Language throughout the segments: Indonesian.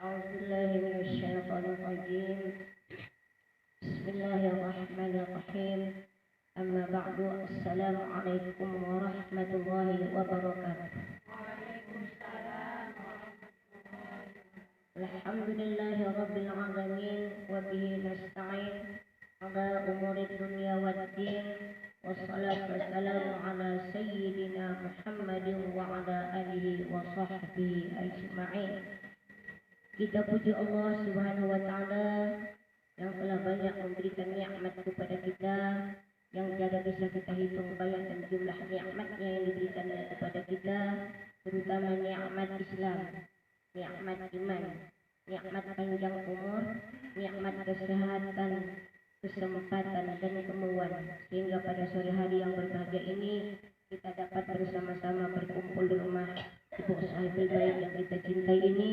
أعوذ بالله من الشيطان الرجيم. بسم الله الرحمن الرحيم. أما بعد، السلام عليكم ورحمة الله وبركاته. الحمد لله رب العالمين وبه نستعين على أمور الدنيا والدين، والصلاة والسلام على سيدنا محمد وعلى آله وصحبه أجمعين. Kita puji Allah Subhanahu wa Ta'ala yang telah banyak memberikan nikmat kepada kita, yang tiada bisa kita hitung bayangkan jumlah nikmatnya yang diberikan kepada kita, terutama nikmat Islam, nikmat iman, nikmat panjang umur, nikmat kesehatan, kesempatan dan kemauan, sehingga pada sore hari yang berbahagia ini kita dapat bersama-sama berkumpul di rumah Ibu Sahibul Baik yang kita cintai ini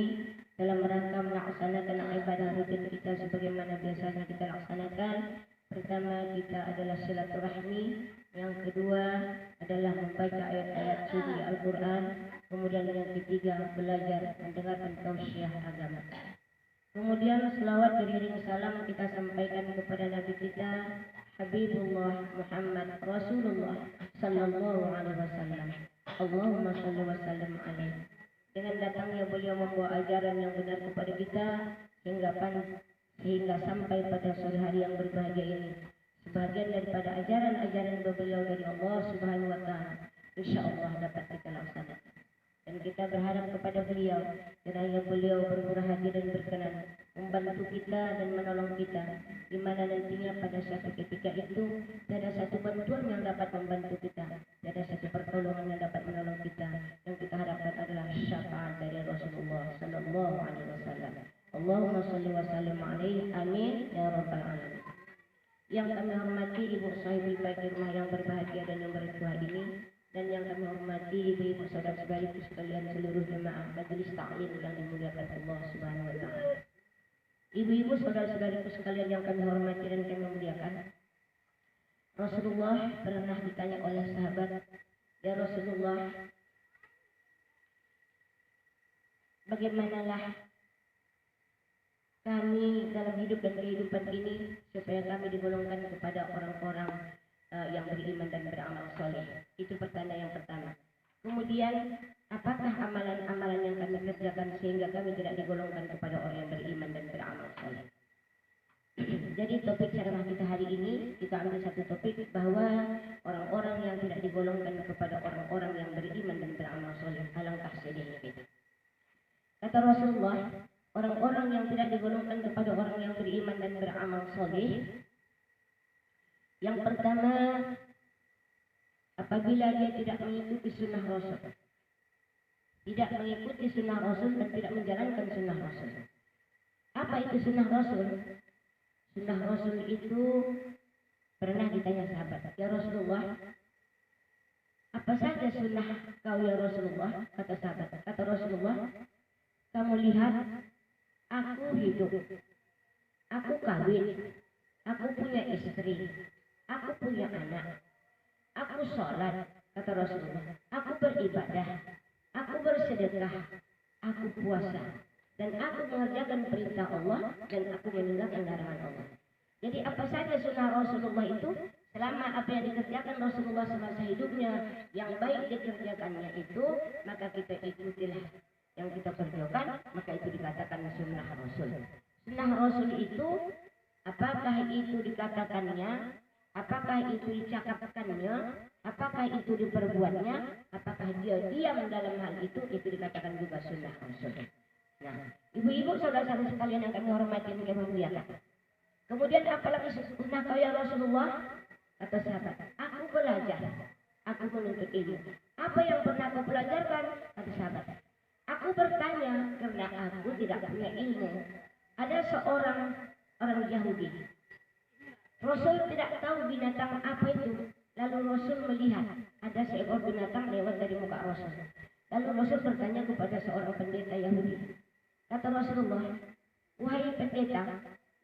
dalam rangka melaksanakan ibadah rutin kita sebagaimana biasanya kita laksanakan. Pertama, kita adalah silaturahmi. Yang kedua adalah membaca ayat-ayat suci Al-Quran. Kemudian yang ketiga, belajar mendengarkan tausiah agama. Kemudian selawat beriring salam kita sampaikan kepada Nabi kita Habibullah Muhammad Rasulullah Sallallahu Alaihi Wasallam. Allahumma salli wa sallim alaihi. Dengan datangnya beliau membawa ajaran yang benar kepada kita sehingga sampai pada sore hari yang berbahagia ini. Sebagian daripada ajaran-ajaran beliau dari Allah Subhanahu wa Ta'ala insyaallah dapat kita laksanakan. Dan kita berharap kepada beliau kiranya beliau bermurah hati dan berkenan membantu kita dan menolong kita, di mana nantinya pada suatu ketika itu tidak ada satu bantuan yang dapat membantu kita, tidak ada satu pertolongan yang dapat menolong kita. Yang kita harapkan adalah syafaat dari Rasulullah Sallallahu Alaihi Wasallam. Allahumma salli wa sallim alaihi, amin ya rabbal alamin. Yang kami hormati Ibu Sahibul Baik di rumah yang berbahagia dan yang bertuah ini, dan yang kami hormati ibu-ibu saudara-saudariku sekalian seluruh jemaah majelis taklim yang dimuliakan Allah Subhanahu wa Ta'ala. Ibu-ibu saudara-saudariku sekalian yang kami hormati dan kami muliakan, Rasulullah pernah ditanya oleh sahabat, "Ya Rasulullah, bagaimanalah kami dalam hidup dan kehidupan ini supaya kami digolongkan kepada orang-orang yang beriman dan beramal soleh?" Itu pertanyaan yang pertama. Kemudian, apakah amalan-amalan yang kami kerjakan sehingga kami tidak digolongkan kepada orang yang beriman dan beramal soleh? Jadi topik ceramah kita hari ini, kita ambil satu topik bahwa orang-orang yang tidak digolongkan kepada orang-orang yang beriman dan beramal soleh, alangkah sedihnya kita. Kata Rasulullah, orang-orang yang tidak digolongkan kepada orang yang beriman dan beramal soleh, yang pertama, apabila dia tidak mengikuti sunnah Rasul, tidak mengikuti sunnah Rasul dan tidak menjalankan sunnah Rasul. Apa itu sunnah Rasul? Sunnah Rasul itu pernah ditanya sahabat, "Ya Rasulullah, apa saja sunnah kau ya Rasulullah?" Kata sahabat, kata Rasulullah, "Kamu lihat, aku hidup, aku kawin, aku punya istri, aku punya anak, aku sholat," kata Rasulullah, "aku beribadah, aku bersedekah, aku puasa, dan aku mengerjakan perintah Allah dan aku meninggalkan larangan Allah." Jadi apa saja sunnah Rasulullah itu, selama apa yang dikerjakan Rasulullah semasa hidupnya yang baik dikerjakannya itu, maka kita ikutilah. Yang kita kerjakan, maka itu dikatakan sunnah Rasul. Sunnah Rasul itu, apakah itu dikatakannya, apakah itu dicakapkannya, apakah itu diperbuatnya, apakah dia diam dalam hal itu dikatakan juga sunnah Rasul. Nah, ibu-ibu saudara-saudara sekalian yang kami hormati dan kami muliakan. Kemudian apalagi sunnah kau ya Rasulullah? Kata sahabat, "Aku belajar, aku menuntut ilmu." Apa yang pernah kau belajarkan? Kata sahabat, "Aku bertanya karena aku tidak punya ilmu." Ada seorang orang Yahudi, Rasul tidak tahu binatang apa itu. Lalu Rasul melihat ada seekor binatang lewat dari muka Rasul. Lalu Rasul bertanya kepada seorang pendeta Yahudi. Kata Rasulullah, "Wahai pendeta,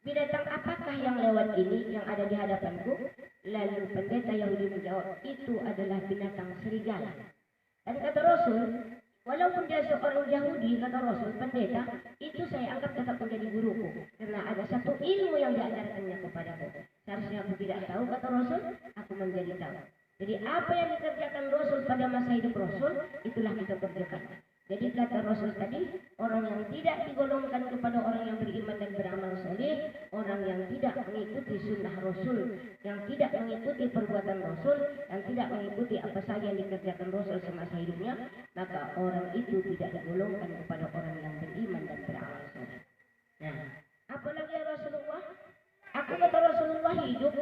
binatang apakah yang lewat ini yang ada di hadapanku?" Lalu pendeta Yahudi menjawab, "Itu adalah binatang serigala." Dan kata Rasul, walaupun dia seorang Yahudi, kata Rasul, pendeta, itu saya anggap yang diajarkannya kepadaku. Seharusnya aku tidak tahu, kata Rasul, aku menjadi tahu. Jadi apa yang dikerjakan Rasul pada masa hidup Rasul, itulah kita kerjakan. Jadi kata Rasul tadi, orang yang tidak digolongkan kepada orang yang beriman dan beramal soleh, orang yang tidak mengikuti sunnah Rasul, yang tidak mengikuti perbuatan Rasul, yang tidak mengikuti apa saja yang dikerjakan Rasul semasa hidupnya, maka orang itu tidak digolongkan kepada orang yang beriman dan beramal soleh. Nah, apalagi ya Rasulullah? Aku kata Rasulullah hidup,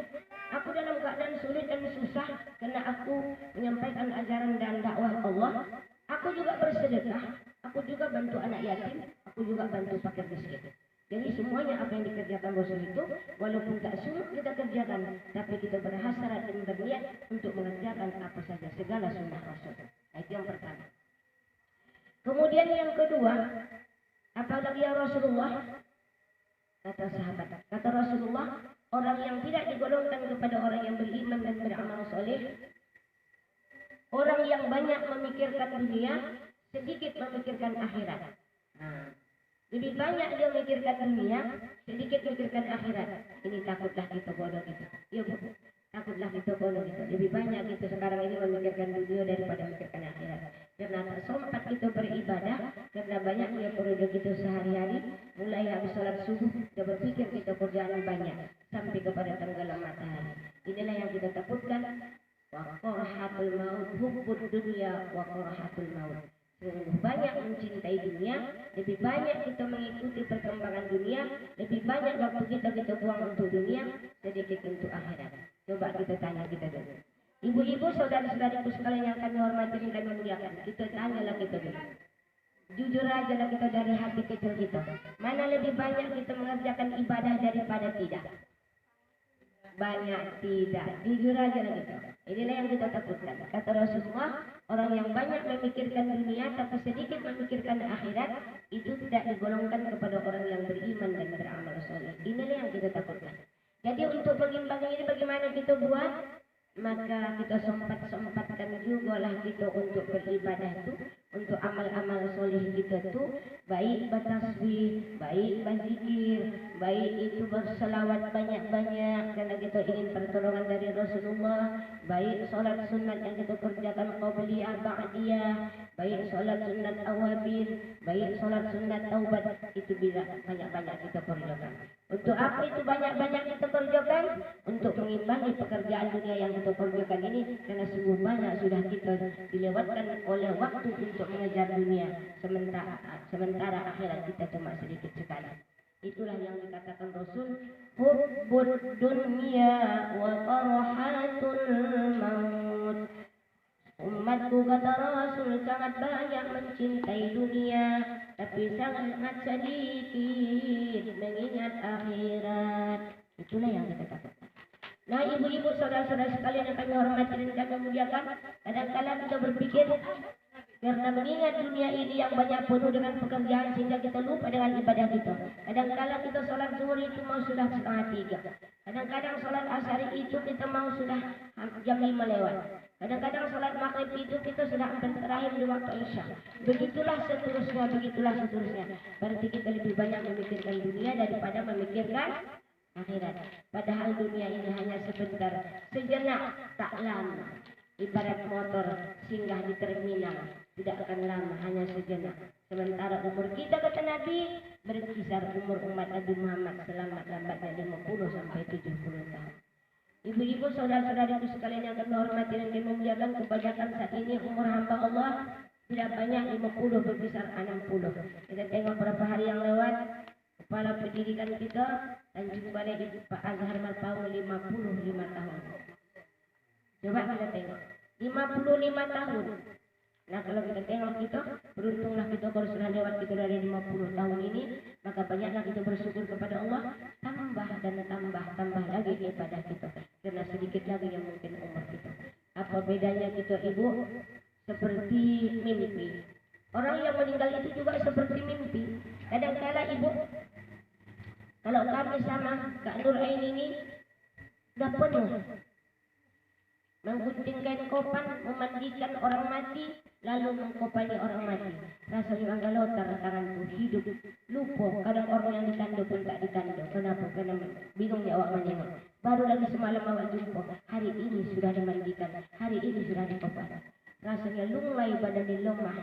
aku dalam keadaan sulit dan susah karena aku menyampaikan ajaran dan dakwah Allah. Aku juga bersedekah, aku juga bantu anak yatim, aku juga bantu fakir miskin. Jadi semuanya apa yang dikerjakan Rasul itu, walaupun tak sulit kita kerjakan, tapi kita berhasrat dan berniat untuk mengerjakan apa saja segala sunnah Rasul. Nah, itu yang pertama. Kemudian yang kedua, apalagi ya Rasulullah? Kata sahabat, kata Rasulullah, orang yang tidak digolongkan kepada orang yang beriman dan beramal soleh, orang yang banyak memikirkan dunia, sedikit memikirkan akhirat. Nah, lebih banyak dia memikirkan dunia, sedikit memikirkan akhirat. Ini takutlah kita bodoh gitu. Iya bu, takutlah kita bodoh gitu. Lebih banyak kita sekarang ini memikirkan dunia daripada memikirkan akhirat. Karena tak sempat kita beribadah, karena banyak dia periode kita sehari-hari, mulai habis sholat subuh, kita berpikir kita kerjaan banyak, sampai kepada tenggelam matahari. Inilah yang kita takutkan. Wa qarahatul maut, hubbud dunya wa qarahatul maut. Banyak mencintai dunia, lebih banyak kita mengikuti perkembangan dunia, lebih banyak waktu kita buang untuk dunia, sedikit untuk akhirat. Coba kita tanya kita dulu. Ibu-ibu, saudara-saudariku sekalian yang kami hormati dan kami muliakan, kita tanyalah kita dulu. Jujur aja lah kita dari hati kecil kita. Mana lebih banyak kita mengerjakan ibadah daripada tidak? Banyak tidak. Jujur aja lah kita. Inilah yang kita takutkan. Kata Rasulullah, orang yang banyak memikirkan dunia tapi sedikit memikirkan akhirat, itu tidak digolongkan kepada orang yang beriman dan beramal soleh. Inilah yang kita takutkan. Jadi untuk bagi-bagi ini bagaimana kita buat? Maka kita sempatkan juga lah kita untuk beribadah itu, untuk amal-amal soleh kita itu, baik bertasbih, baik berzikir, baik itu berselawat banyak-banyak karena kita ingin pertolongan dari Rasulullah, baik solat sunat yang kita kerjakan qabliyah ba'diyah, baik solat sunat awabin, baik solat sunat taubat, itu bisa banyak-banyak kita kerjakan. Untuk apa itu banyak-banyak kita kerjakan? Untuk mengimbangi pekerjaan dunia yang kita kerjakan ini, karena sungguh banyak sudah kita dilewatkan oleh waktu untuk mengejar dunia, sementara akhirat kita cuma sedikit sekali. Itulah yang dikatakan Rasul, hubbud dunya wa qarahatul maut. Umatku, kata Rasul, sangat banyak mencintai dunia, tapi sangat sedikit mengingat akhirat. Itulah yang kita takutkan. Nah, ibu-ibu, saudara-saudara sekalian yang kami hormati dan kami muliakan, kadang-kadang kita berpikir karena mengingat dunia ini yang banyak penuh dengan pekerjaan sehingga kita lupa dengan ibadah kita. Kadang-kadang kita sholat zuhur itu mau sudah 2:30. Kadang-kadang sholat asar itu kita mau sudah jam 5 lewat. Kadang-kadang sholat maghrib itu kita sudah hampir terakhir di waktu isya. Begitulah seterusnya. Berarti kita lebih banyak memikirkan dunia daripada memikirkan akhirat. Padahal dunia ini hanya sebentar, sejenak, tak lama. Ibarat motor singgah di terminal, tidak akan lama, hanya sejenak. Sementara umur kita, kata Nabi, berkisar umur umat Nabi Muhammad selambat-lambatnya 50 sampai 70 tahun. Ibu-ibu, saudara-saudariku sekalian yang kami hormati dan kami muliakan, kebanyakan saat ini umur hamba Allah tidak banyak, 50 berkisar 60. Kita tengok berapa hari yang lewat, kepala pendidikan kita dan jumpa lagi Pak Azhar Malpaul 55 tahun. Coba kita tengok 55 tahun. Nah, kalau kita tengok kita, beruntunglah kita kalau sudah lewat kita dari 50 tahun ini, maka banyaklah kita bersyukur kepada Allah, tambah lagi ibadah kita, karena sedikit lagi yang mungkin umur kita. Apa bedanya kita, ibu? Seperti mimpi. Orang yang meninggal itu juga seperti mimpi. Kadang-kala ibu, kalau kami sama Kak Nur Ain ini sudah penuh, menggunting kain kopan, memandikan orang mati, lalu mengkopani orang mati. Rasanya manggalotar tanganku hidup lupa. Kadang orang yang ditando pun tak ditando. Kenapa? Karena bingungnya awak menengok. Baru lagi semalam awak jumpa. Hari ini sudah dimandikan. Hari ini sudah dikopani. Rasanya lunglai badan lemah.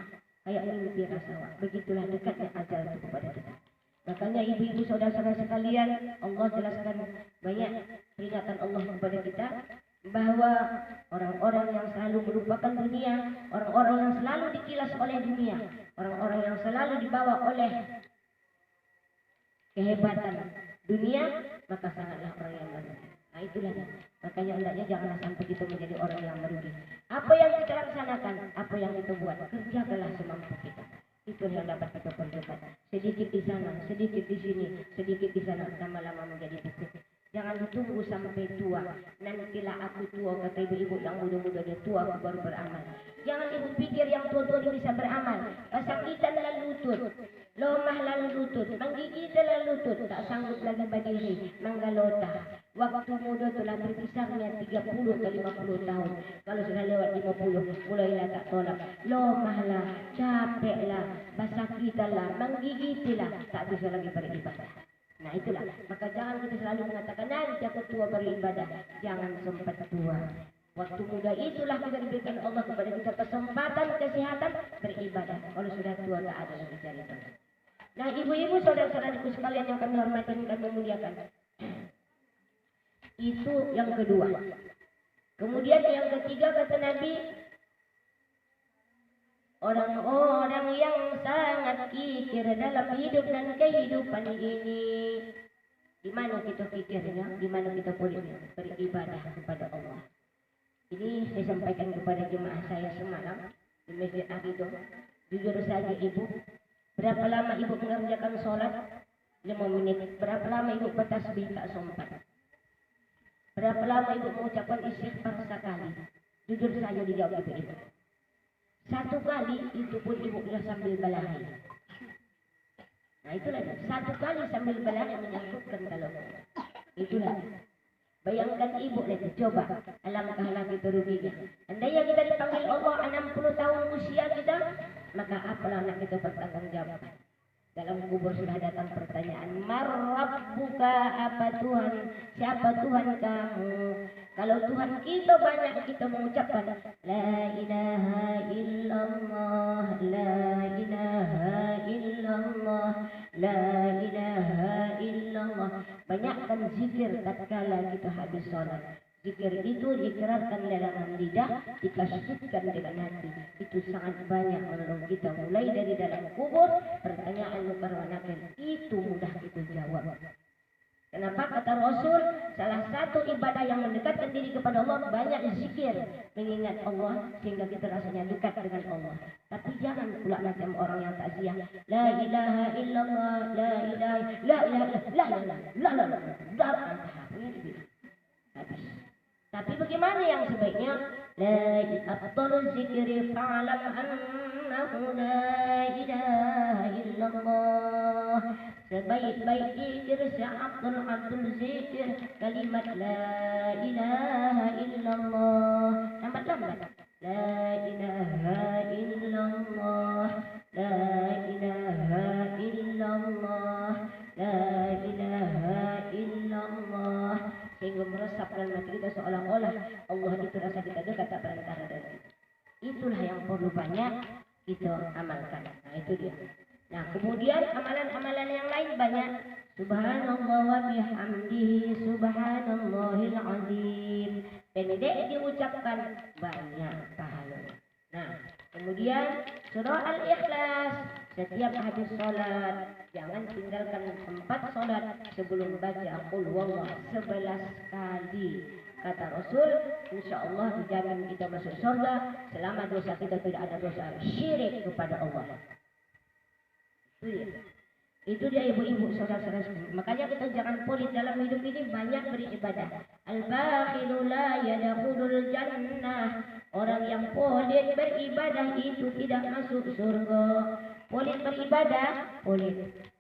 Kayak mimpi rasa awak. Begitulah dekatnya ajal itu kepada kita. Makanya ibu-ibu saudara-saudara sekalian, Allah jelaskan banyak peringatan Allah kepada kita bahwa orang-orang yang selalu melupakan dunia, orang-orang yang selalu dikilas oleh dunia, orang-orang yang selalu dibawa oleh kehebatan dunia, maka sangatlah orang yang merugi. Nah itulah, makanya hendaknya janganlah sampai kita menjadi orang yang merugi. Apa yang kita laksanakan, apa yang kita buat, kerjakanlah semampu kita. Itu yang dapat kita perjuangkan. Sedikit di sana, sedikit di sini, sedikit di sana, lama-lama menjadi bukti. Jangan ditunggu sampai tua. Nantilah aku tua, kata ibu-ibu yang muda-muda dia tua, aku baru beramal. Jangan ibu pikir yang tua-tua dia bisa beramal. Kesakitan lalu lutut, lemah lalu lutut, menggigit lalu lutut, tak sanggup lagi berdiri, manggalota. Waktu muda telah berpisahnya 30 ke 50 tahun. Kalau sudah lewat 50, mulailah tak tolak. Lemahlah, capeklah, basakitanlah, menggigitilah, tak bisa lagi beribadah. Nah itulah, maka jangan kita selalu mengatakan nanti aku tua beribadah. Jangan sempat tua. Waktu muda itulah kita diberikan Allah kepada kita kesempatan, kesehatan beribadah. Kalau sudah tua tak ada lagi cerita. Nah ibu-ibu saudara-saudaraku sekalian yang kami hormati dan memuliakan. Itu yang kedua. Kemudian yang ketiga kata Nabi, orang-orang yang sangat kikir dalam hidup dan kehidupan ini. Di mana kita pikirnya, di mana kita boleh beribadah kepada Allah. Ini saya sampaikan kepada jemaah saya semalam di Masjid Abido. Jujur saja ibu, berapa lama ibu mengerjakan sholat? 5 menit. Berapa lama ibu bertasbih tak sempat? Berapa lama ibu mengucapkan istighfar sekali? Jujur saja dijawab ibu. 1 kali itu pun ibu sudah sambil balahi. Nah itulah 1 kali sambil balahi menyangkutkan kalau itulah. Bayangkan ibu lagi coba, alangkah kita ruginya. Andainya kita dipanggil Allah 60 tahun usia kita, maka apalah anak kita bertanggung jawab. Dalam kubur sudah datang pertanyaan, Marrabbuka, apa Tuhan? Siapa Tuhan kamu? Kalau Tuhan kita banyak kita mengucapkan La ilaha illallah, La ilaha illallah, La ilaha illallah. Banyakkan zikir tatkala kita habis sholat. Zikir itu diikrarkan dalam lidah, dikasihkan dengan hati. Itu sangat banyak menolong kita. Mulai dari dalam kubur, pertanyaan mukarwanakan itu mudah kita jawab. Kenapa kata Rasul, salah satu ibadah yang mendekatkan diri kepada Allah banyak zikir, mengingat Allah sehingga kita rasanya dekat dengan Allah. Tapi jangan pula macam orang yang takziah, la ilaha illallah, la ilaha, la ilaha, la ilaha, la ilaha, habis. Tapi bagaimana yang sebaiknya? La afdalul zikri fa'lam annahu la ilaha illallah. Sebaik-baik zikir seabdul zikir kalimat la ilaha illallah. Lambat-lambat. La ilaha illallah, la ilaha illallah, la ilaha illallah. Sehingga meresap dalam hati kita seolah-olah Allah itu rasa kita dekat tak berantara dari kita. Itulah yang perlu banyak kita amalkan. Nah itu dia. Nah kemudian amalan-amalan yang lain banyak. Subhanallah wa bihamdihi subhanallahil azim. Pendek diucapkan banyak pahalanya. Nah kemudian surah Al-Ikhlas. Setiap habis sholat, jangan tinggalkan tempat sholat sebelum baca qul huwallah 11 kali. Kata Rasul, insya Allah dijamin kita masuk surga selama dosa kita tidak ada dosa syirik kepada Allah. Itu dia ibu-ibu saudara-saudara. Makanya kita jangan pelit dalam hidup ini, banyak beribadah. Al-bakhilu la yadkhulul jannah. Orang yang pelit beribadah itu tidak masuk surga. Pelit beribadah, pelit.